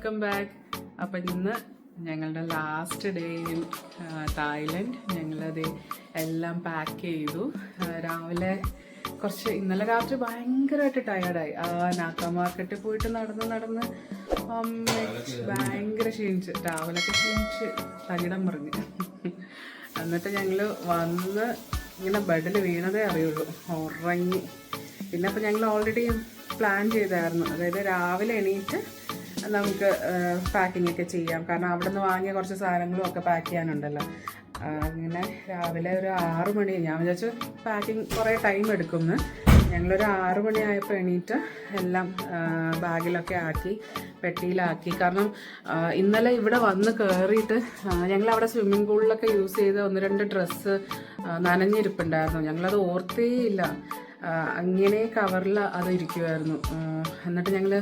Welcome back. അപ്പം ഇന്ന് ഞങ്ങളുടെ ലാസ്റ്റ് ഡേ ഇൻ തായ്ലൻഡ്. ഞങ്ങളത് എല്ലാം പാക്ക് ചെയ്തു. രാവിലെ ഇന്നലെ രാത്രി ഭയങ്കരമായിട്ട് ടയർഡായി. നാക്ക മാർക്കറ്റിൽ പോയിട്ട് നടന്ന് ഭയങ്കര ക്ഷീണിച്ച്, രാവിലെയൊക്കെ ക്ഷീണിച്ച് തകിടം പറഞ്ഞു. എന്നിട്ട് ഞങ്ങൾ വന്ന് ഇങ്ങനെ ബെഡിൽ വീണതേ അറിയുള്ളൂ, ഉറങ്ങി. പിന്നെ അപ്പം ഞങ്ങൾ ഓൾറെഡി പ്ലാൻ ചെയ്തായിരുന്നു, അതായത് രാവിലെ എണീറ്റ് നമുക്ക് പാക്കിംഗ് ഒക്കെ ചെയ്യാം, കാരണം അവിടെ നിന്ന് വാങ്ങിയ കുറച്ച് സാധനങ്ങളും ഒക്കെ പാക്ക് ചെയ്യാനുണ്ടല്ലോ. അങ്ങനെ രാവിലെ ഒരു 6 മണി, ഞാൻ വിചാരിച്ചു പാക്കിംഗ് കുറേ ടൈം എടുക്കുമെന്ന്. ഞങ്ങളൊരു 6 മണിയായപ്പോൾ എണീറ്റ് എല്ലാം ബാഗിലൊക്കെ ആക്കി, പെട്ടിയിലാക്കി. കാരണം ഇന്നലെ ഇവിടെ വന്ന് കയറിയിട്ട് ഞങ്ങളവിടെ സ്വിമ്മിംഗ് പൂളിലൊക്കെ യൂസ് ചെയ്ത 1-2 ഡ്രസ്സ് നനഞ്ഞിരിപ്പുണ്ടായിരുന്നു. ഞങ്ങളത് ഓർത്തേ ഇല്ല. അങ്ങനെ കവറിൽ അത് ഇരിക്കുമായിരുന്നു. എന്നിട്ട് ഞങ്ങൾ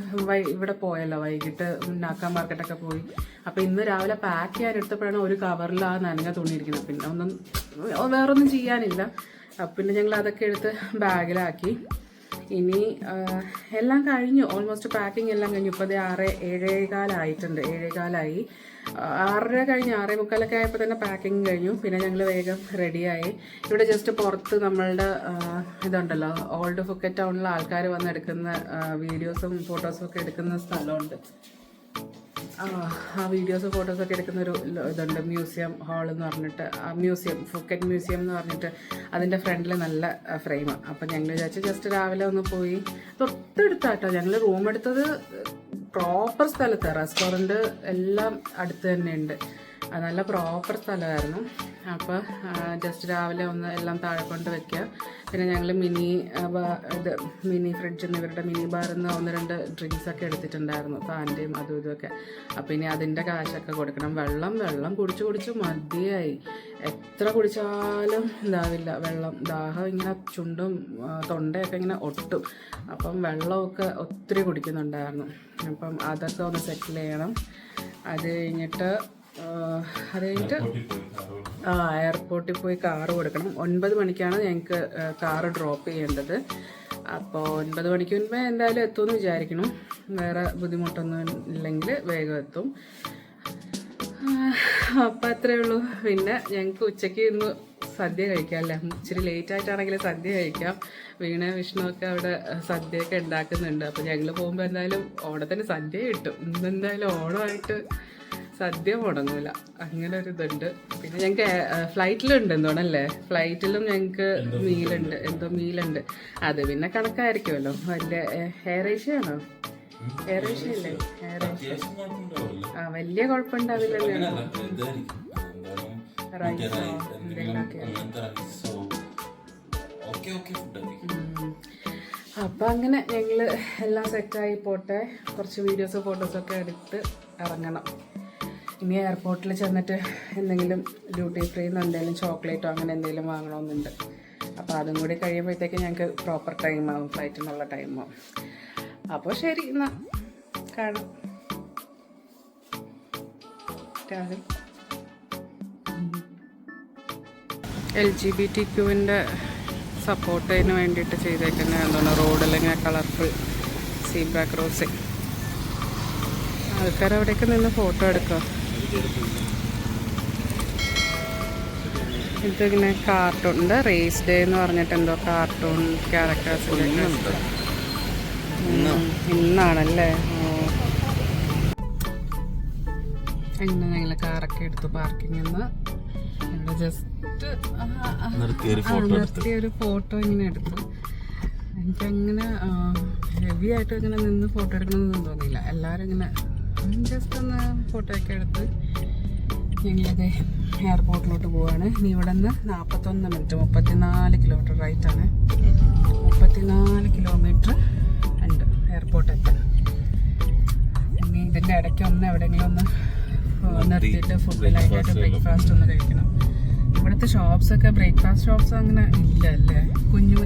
ഇവിടെ പോയല്ലോ, വൈകിട്ട് നാക്ക മാർക്കറ്റൊക്കെ പോയി. അപ്പോൾ ഇന്ന് രാവിലെ പാക്ക് ചെയ്യാൻ എടുത്തപ്പോഴാണ് ഒരു കവറിൽ ആ നനഞ്ഞ തുണിയിരിക്കുന്നത്. പിന്നെ വേറൊന്നും ചെയ്യാനില്ല. പിന്നെ ഞങ്ങൾ അതൊക്കെ എടുത്ത് ബാഗിലാക്കി. ഇനി എല്ലാം കഴിഞ്ഞു, ഓൾമോസ്റ്റ് പാക്കിംഗ് എല്ലാം കഴിഞ്ഞു. ഇപ്പോൾ അത് 7:15 ആയിട്ടുണ്ട്. 7:15 6:30 കഴിഞ്ഞ് 6:45 ആയപ്പോൾ തന്നെ പാക്കിങ് കഴിഞ്ഞു. പിന്നെ ഞങ്ങൾ വേഗം റെഡിയായി. ഇവിടെ ജസ്റ്റ് പുറത്ത് നമ്മളുടെ ഇതുണ്ടല്ലോ, ഓൾഡ് ഫുക്കറ്റ് ടൗണിലെ ആൾക്കാർ വന്നെടുക്കുന്ന വീഡിയോസും ഫോട്ടോസും ഒക്കെ എടുക്കുന്ന സ്ഥലമുണ്ട്. ആ വീഡിയോസും ഫോട്ടോസൊക്കെ എടുക്കുന്നൊരു ഇതുണ്ട്, മ്യൂസിയം ഹാൾ എന്ന് പറഞ്ഞിട്ട്. ഫുക്കറ്റ് മ്യൂസിയം എന്ന് പറഞ്ഞിട്ട് അതിൻ്റെ ഫ്രണ്ടിൽ നല്ല ഫ്രെയിമാണ്. അപ്പം ഞങ്ങൾ വിചാരിച്ചു ജസ്റ്റ് രാവിലെ ഒന്ന് പോയി. തൊട്ടടുത്താട്ടോ ഞങ്ങൾ റൂം എടുത്തത്, പ്രോപ്പർ സ്ഥലത്ത്, റെസ്റ്റോറൻറ്റ് എല്ലാം അടുത്ത് തന്നെ ഉണ്ട്. നല്ല പ്രോപ്പർ സ്ഥലമായിരുന്നു. അപ്പോൾ ജസ്റ്റ് രാവിലെ ഒന്ന് എല്ലാം താഴെ കൊണ്ട് വയ്ക്കുക. പിന്നെ ഞങ്ങൾ മിനി ഫ്രിഡ്ജിൽ നിന്ന്, ഇവരുടെ മിനി ബാറിൽ നിന്ന് 1-2 ഡ്രിങ്ക്സൊക്കെ എടുത്തിട്ടുണ്ടായിരുന്നു, ഫാൻ്റെയും അതും ഇതുമൊക്കെ. അപ്പോൾ ഇനി അതിൻ്റെ കാശൊക്കെ കൊടുക്കണം. വെള്ളം കുടിച്ച് മതിയായി. എത്ര കുടിച്ചാലും ഇതാവില്ല വെള്ളം. ദാഹം ഇങ്ങനെ ചുണ്ടും തൊണ്ടയൊക്കെ ഇങ്ങനെ ഒട്ടും. അപ്പം വെള്ളമൊക്കെ ഒത്തിരി കുടിക്കുന്നുണ്ടായിരുന്നു. അപ്പം അതൊക്കെ ഒന്ന് സെറ്റിൽ ചെയ്യണം. അത് കഴിഞ്ഞിട്ട് എയർപോർട്ടിൽ പോയി കാറ് കൊടുക്കണം. 9 മണിക്കാണ് ഞങ്ങൾക്ക് കാറ് ഡ്രോപ്പ് ചെയ്യേണ്ടത്. അപ്പോൾ 9 മണിക്ക് മുൻപേ എന്തായാലും എത്തുമെന്ന് വിചാരിക്കണം. വേറെ ബുദ്ധിമുട്ടൊന്നും ഇല്ലെങ്കിൽ വേഗം എത്തും. അപ്പം അത്രയേ ഉള്ളൂ. പിന്നെ ഞങ്ങൾക്ക് ഉച്ചയ്ക്ക് ഇന്ന് സദ്യ കഴിക്കാം അല്ലേ, ഇച്ചിരി ലേറ്റ് ആയിട്ടാണെങ്കിൽ സദ്യ കഴിക്കാം. വീണ വിഷ്ണുവൊക്കെ അവിടെ സദ്യയൊക്കെ ഉണ്ടാക്കുന്നുണ്ട്. അപ്പോൾ ഞങ്ങൾ പോകുമ്പോൾ എന്തായാലും ഓണത്തിന് സദ്യ കിട്ടും. ഇന്നെന്തായാലും ഓണമായിട്ട് സദ്യ മുടങ്ങൂല, അങ്ങനെ ഒരു ഇതുണ്ട്. പിന്നെ ഞങ്ങൾക്ക് ഫ്ലൈറ്റിലുണ്ട് എന്തോണല്ലേ, ഫ്ലൈറ്റിലും ഞങ്ങൾക്ക് മീലുണ്ട്. അത് പിന്നെ കണക്കായിരിക്കുമല്ലോ. വലിയ എയർ ഏഷ്യ ആണോ? എയർ ഏഷ്യ അല്ലേ? വലിയ കുഴപ്പമുണ്ടാവില്ലല്ലോ. റൈസോ എന്തെങ്കിലുമൊക്കെ. അപ്പം അങ്ങനെ ഞങ്ങൾ എല്ലാം സെറ്റായി പോട്ടെ. കുറച്ച് വീഡിയോസ് ഫോട്ടോസൊക്കെ എടുത്ത് ഇറങ്ങണം. ഇനി എയർപോർട്ടിൽ ചെന്നിട്ട് എന്തെങ്കിലും ഡ്യൂട്ടി ഫ്രീ എന്തെങ്കിലും ചോക്ലേറ്റോ അങ്ങനെ എന്തെങ്കിലും വാങ്ങണമെന്നുണ്ട്. അപ്പോൾ അതും കൂടി കഴിയുമ്പോഴത്തേക്ക് ഞങ്ങൾക്ക് പ്രോപ്പർ ടൈമാവും, ഫ്ലൈറ്റിനുള്ള ടൈമാവും. അപ്പോൾ ശരി, എന്നാൽ കാണാം. LGBTQ സപ്പോർട്ടിന് വേണ്ടിയിട്ട് ചെയ്തേക്കുന്ന എന്താണ് റോഡിലിങ്ങനെ കളർഫുൾ സീബ്ര ക്രോസിങ്. ആൾക്കാർ അവിടേക്ക് നിന്ന് ഫോട്ടോ എടുക്കുക. ഇതിങ്ങനെ കാർട്ടൂണിൻ്റെ റേസ് ഡേ എന്ന് പറഞ്ഞിട്ട് എന്തോ കാർട്ടൂൺ ക്യാരക്ടേഴ്സിൻ്റെ ഇന്നാണല്ലേ. അങ്ങനെ ഞങ്ങൾ കാറൊക്കെ എടുത്തു പാർക്കിങ്ങിൽ നിന്ന്. ഞങ്ങൾ ജസ്റ്റ് നിർത്തിയൊരു ഫോട്ടോ ഇങ്ങനെ എടുത്തു. എനിക്കങ്ങനെ ഹെവി ആയിട്ട് ഇങ്ങനെ നിന്ന് ഫോട്ടോ എടുക്കണമെന്നൊന്നും തോന്നിയില്ല. എല്ലാവരും ഇങ്ങനെ ജസ്റ്റ് ഒന്ന് ഫോട്ടോ ഒക്കെ എടുത്ത് ഞങ്ങളത് എയർപോർട്ടിലോട്ട് പോവാണ്. ഇനി ഇവിടെ നിന്ന് 41 മിനിറ്റ്, 34 കിലോമീറ്റർ റൈറ്റാണ്. 34 കിലോമീറ്റർ ഉണ്ട് എയർപോർട്ട് എത്താൻ. ഇനി ഇതിൻ്റെ ഇടയ്ക്ക് എവിടെയെങ്കിലും ഒന്ന് നിർത്തിയിട്ട് ഫുഡ് ലൈറ്റായിട്ട് ബ്രേക്ക്ഫാസ്റ്റ് ഒന്ന് കഴിക്കണം. ഇവിടുത്തെ ഷോപ്സൊക്കെ ബ്രേക്ക്ഫാസ്റ്റ് ഷോപ്സ് അങ്ങനെ ഇല്ല അല്ലേ, കുഞ്ഞു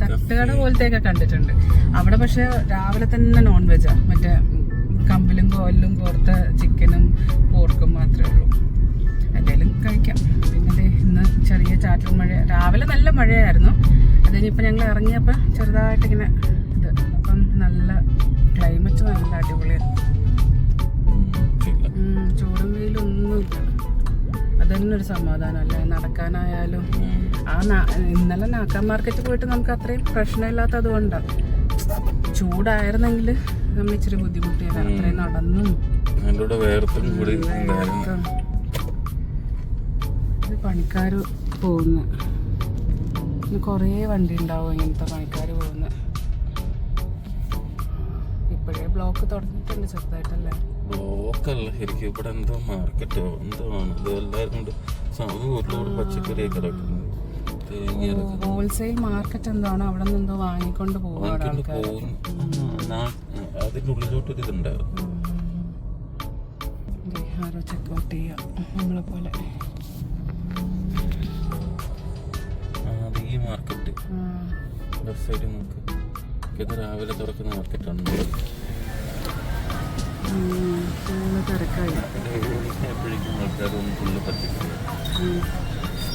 തട്ടുകട പോലത്തെയൊക്കെ കണ്ടിട്ടുണ്ട്. അവിടെ പക്ഷെ രാവിലെ തന്നെ നോൺ വെജാണ്, മറ്റേ കമ്പിലും കോലിലും കോർത്ത ചിക്കനും പോർക്കും മാത്രമേ ഉള്ളൂ. എന്തെങ്കിലും കഴിക്കാം. പിന്നെ ഇന്ന് ചെറിയ ചാറ്റൽ മഴ, രാവിലെ നല്ല മഴയായിരുന്നു. അത് കഴിഞ്ഞിപ്പോൾ ഞങ്ങൾ ഇറങ്ങിയപ്പോൾ ചെറുതായിട്ടിങ്ങനെ ഇത്. അപ്പം നല്ല ക്ലൈമറ്റ് നല്ല അടിപൊളിയാണ്. ചൂടും വെയിലൊന്നുമില്ല. അതന്നെ ഒരു സമാധാനമല്ലേ നടക്കാനായാലും. ഇന്നലെ നാക്കാൻ മാർക്കറ്റ് പോയിട്ട് നമുക്ക് അത്രയും പ്രശ്നമില്ലാത്തത് കൊണ്ടാണ്. ചൂടായിരുന്നെങ്കിൽ നമ്മൾ ഇച്ചിരി ബുദ്ധിമുട്ടിയാണ് അത്രയും നടന്നും. പണിക്കാർ പോകുന്നു, കുറേ വണ്ടി ഉണ്ടാവും ഇങ്ങനത്തെ പണിക്കാർ പോകുന്ന. ഇപ്പോഴേ ബ്ലോക്ക് തുടങ്ങിയിട്ടുണ്ട് ചെറുതായിട്ടല്ലേ. ബ്ലോക്കല്ല ശരിക്കും, ഇവിടെ എന്തോ മാർക്കറ്റോ എന്തോ ആണ്. ഇത് എല്ലാവരും കൊണ്ട് പച്ചക്കറിയൊക്കെ ഇറക്കുന്നത്. ഹോൾസെയിൽ മാർക്കറ്റ് എന്താണോ അവിടെ നിന്ന് എന്തോ വാങ്ങിക്കൊണ്ട് പോകും. അതിന്റെ ഉള്ളിലോട്ടൊരു ഇതുണ്ടായിരുന്നു. ആരോ ചെക്കൗട്ട് ചെയ്യാം നമ്മളെ പോലെ. ഈ മാർക്കറ്റ് ലെഫ്റ്റ് സൈഡ് നോക്ക്, ഇത് രാവിലെ തുറക്കുന്ന മാർക്കറ്റാണ്. തിരക്കായി എപ്പോഴേക്കും ആൾക്കാരൊന്നും ഫുള്ള് പച്ചക്കറി.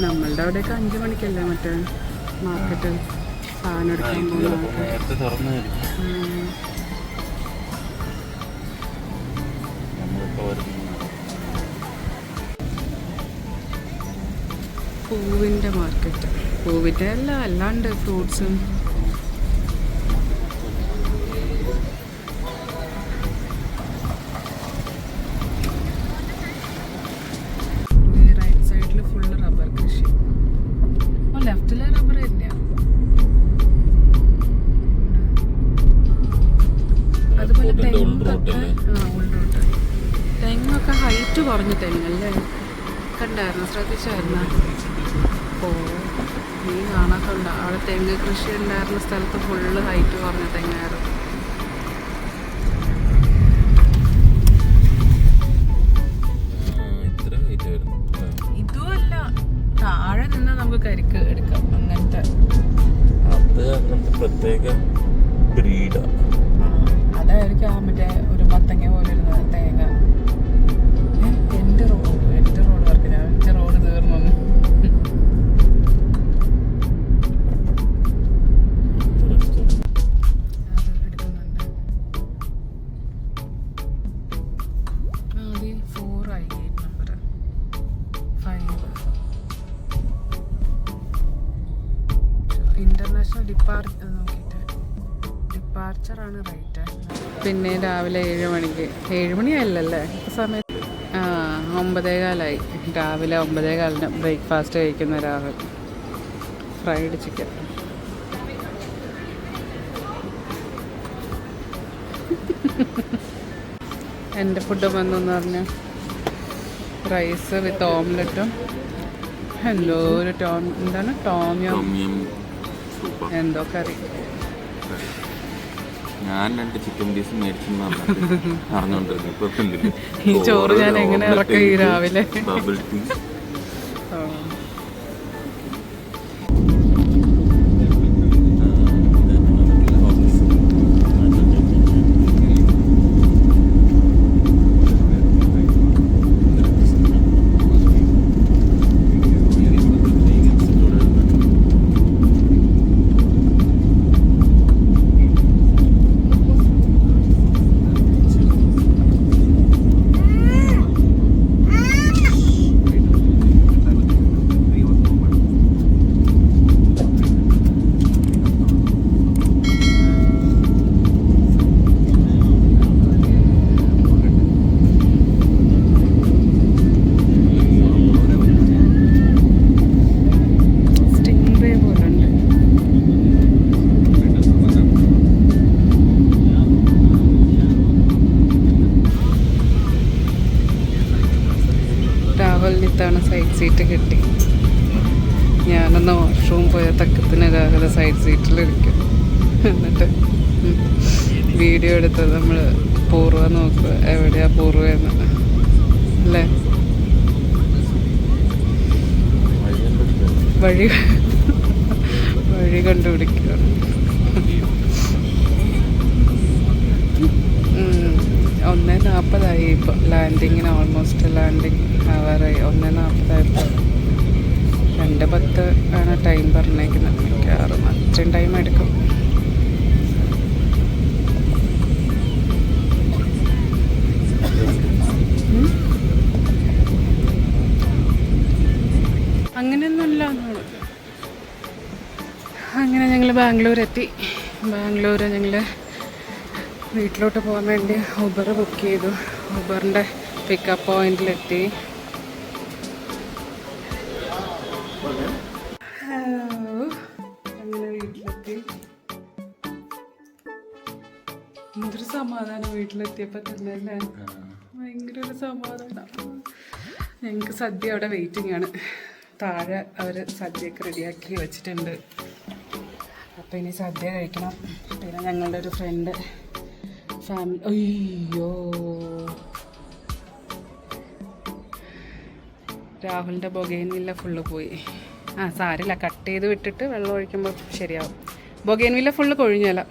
നമ്മളുടെ അവിടെയൊക്കെ 5 മണിക്കല്ലേ മറ്റേ മാർക്കറ്റ് സാധനം എടുക്കാൻ പോകുന്നത്. നേരത്തെ തുറന്നായിരിക്കും. നമ്മളിപ്പോൾ വരുന്ന പൂവിൻ്റെ മാർക്കറ്റ്. പൂവിൻ്റെ അല്ലാണ്ട് ഫ്രൂട്ട്സും. റൈറ്റ് സൈഡിൽ ഫുള്ള് റബ്ബർ കൃഷി. ലെഫ്റ്റിലെ റബ്ബർ തന്നെയാണ്. അതുപോലെ തെങ്ങൊക്കെ ഹൈറ്റ് കുറഞ്ഞ തെങ്ങല്ലേ, കണ്ടായിരുന്നു, ശ്രദ്ധിച്ചായിരുന്നു? നീ കാണാത്തുണ്ട് അവിടെ തെങ്ങ് കൃഷി ഉണ്ടായിരുന്ന സ്ഥലത്ത് ഫുള്ള് ഹൈറ്റ് കുറഞ്ഞ തെങ്ങായിരുന്നു. ഇതുമല്ല, താഴെ നിന്ന് നമുക്ക് കരിക്ക് എടുക്കാം. അങ്ങനത്തെ പ്രത്യേക ബ്രീഡാ. അതായിരിക്കും ആ മറ്റേ ഒരു മത്തങ്ങ പോലെ ഇരുന്ന തേങ്ങ. എൻ്റെ റോഡ് വർക്ക് ഞാൻ റോഡ് തീർന്നു. ഇന്റർനാഷണൽ ഡിപ്പാർച്ചറാണ് റേറ്റ്. പിന്നെ രാവിലെ 7 മണിക്ക്, 7 മണിയല്ലല്ലേ സമയത്ത്, 9:15 രാവിലെ 9:15 ബ്രേക്ക്ഫാസ്റ്റ് കഴിക്കുന്ന രാഹുൽ. Fried chicken. എൻ്റെ ഫുഡ് വന്നെന്ന് പറഞ്ഞ റൈസ് വിത്ത് ഓംലെറ്റും എന്തോ ഒരു എന്താണ് ടോമിയം എന്തോ കറി. ഞാൻ 2 ചിക്കൻ പീസ് മേടിച്ചെന്ന് അറിഞ്ഞോണ്ടിരുന്നു. ഈ ചോറ് ഞാൻ എങ്ങനെ ഇറക്കി രാവിലെ. Bubble tea. ഇത്തവണ സൈഡ് സീറ്റ് കിട്ടി. ഞാനൊന്ന് വാഷ്റൂം പോയ തക്കത്തിന് രാവിലെ സൈഡ് സീറ്റിലിരിക്കും. എന്നിട്ട് വീഡിയോ എടുത്തത് നമ്മൾ പൂർവ്വ നോക്കുക, എവിടെയാ പൂർവ്വ എന്ന് അല്ലേ. വഴി കണ്ടുപിടിക്കുക. 1:40 ഇപ്പോൾ ലാൻഡിങ്ങിന്, ഓൾമോസ്റ്റ് ലാൻഡിങ് ആവാറായി. 1:40 2:10 ആണ് ടൈം പറഞ്ഞേക്കുന്നത്. മിക്കവാറും അത്രയും ടൈം എടുക്കും. ബാംഗ്ലൂർ എത്തി. ബാംഗ്ലൂർ ഞങ്ങൾ വീട്ടിലോട്ട് പോകാൻ വേണ്ടി ഊബർ ബുക്ക് ചെയ്തു. ഊബറിൻ്റെ പിക്കപ്പ് പോയിന്റിലെത്തി. അങ്ങനെ വീട്ടിലെത്തി. എന്തൊരു സമാധാനം വീട്ടിലെത്തിയപ്പോൾ തന്നെ അല്ലേ. ഭയങ്കര ഒരു സമാധാനം. ഞങ്ങൾക്ക് സദ്യ അവിടെ വെയിറ്റിംഗ് ആണ്. താഴെ അവർ സദ്യയൊക്കെ റെഡിയാക്കി വെച്ചിട്ടുണ്ട്. അപ്പോൾ ഇനി സദ്യ കഴിക്കണം. പിന്നെ ഞങ്ങളുടെ ഒരു ഫ്രണ്ട് ഫാമിലി, അയ്യോ രാഹുലിൻ്റെ ബൊഗൈൻവില്ല ഫുള്ള് പോയി. സാരില്ല, കട്ട് ചെയ്ത് വിട്ടിട്ട് വെള്ളം ഒഴിക്കുമ്പോൾ ശരിയാവും. Bougainvillea full കൊഴിഞ്ഞല്ല.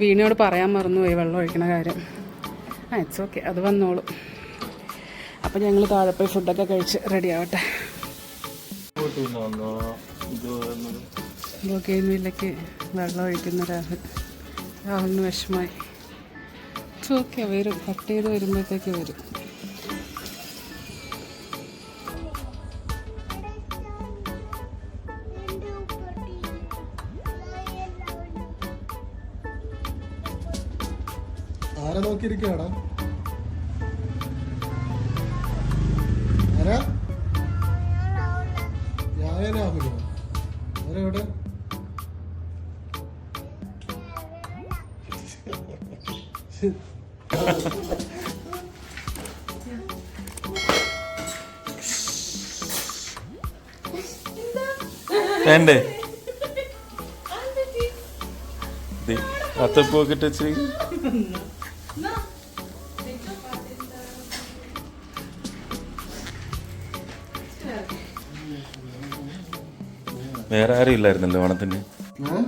വീണയോട് പറയാൻ മറന്നുപോയി വെള്ളം ഒഴിക്കണ കാര്യം. ഇറ്റ്സ് ഓക്കെ, അത് വന്നോളും. അപ്പം ഞങ്ങൾ താഴെ പോയി ഫുഡൊക്കെ കഴിച്ച് റെഡി ആവട്ടെ. ബൊഗൈൻവില്ലയ്ക്ക് വെള്ളം ഒഴിക്കുന്ന രാഹുലിന് വിഷമായി. ഇറ്റ്സ് ഓക്കെ, വരും. കട്ട് ചെയ്ത് വരുമ്പോഴത്തേക്ക് വരും. ആരെ നോക്കിയിരിക്കടാ? ആരാ? രാഹുലോ? ആരെവിടെ? വേണ്ടേ? അത്തപ്പോക്കിട്ട് വെച്ച് വേറെ ആരും ഇല്ലായിരുന്നല്ലോ ഓണത്തിന്. ഞാൻ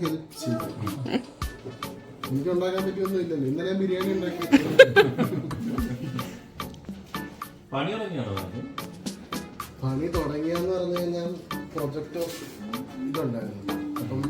ഹെൽപ്പ് ചെയ്തു. എനിക്ക് ഉണ്ടാക്കാൻ പറ്റിയൊന്നും ഇല്ലല്ലോ. ഇന്നലെ ബിരിയാണി ഉണ്ടാക്കി. പണി തുടങ്ങിയെന്ന് പറഞ്ഞു കഴിഞ്ഞാൽ പ്രൊജക്റ്റ് ഇതുണ്ടായിരുന്നു. അപ്പം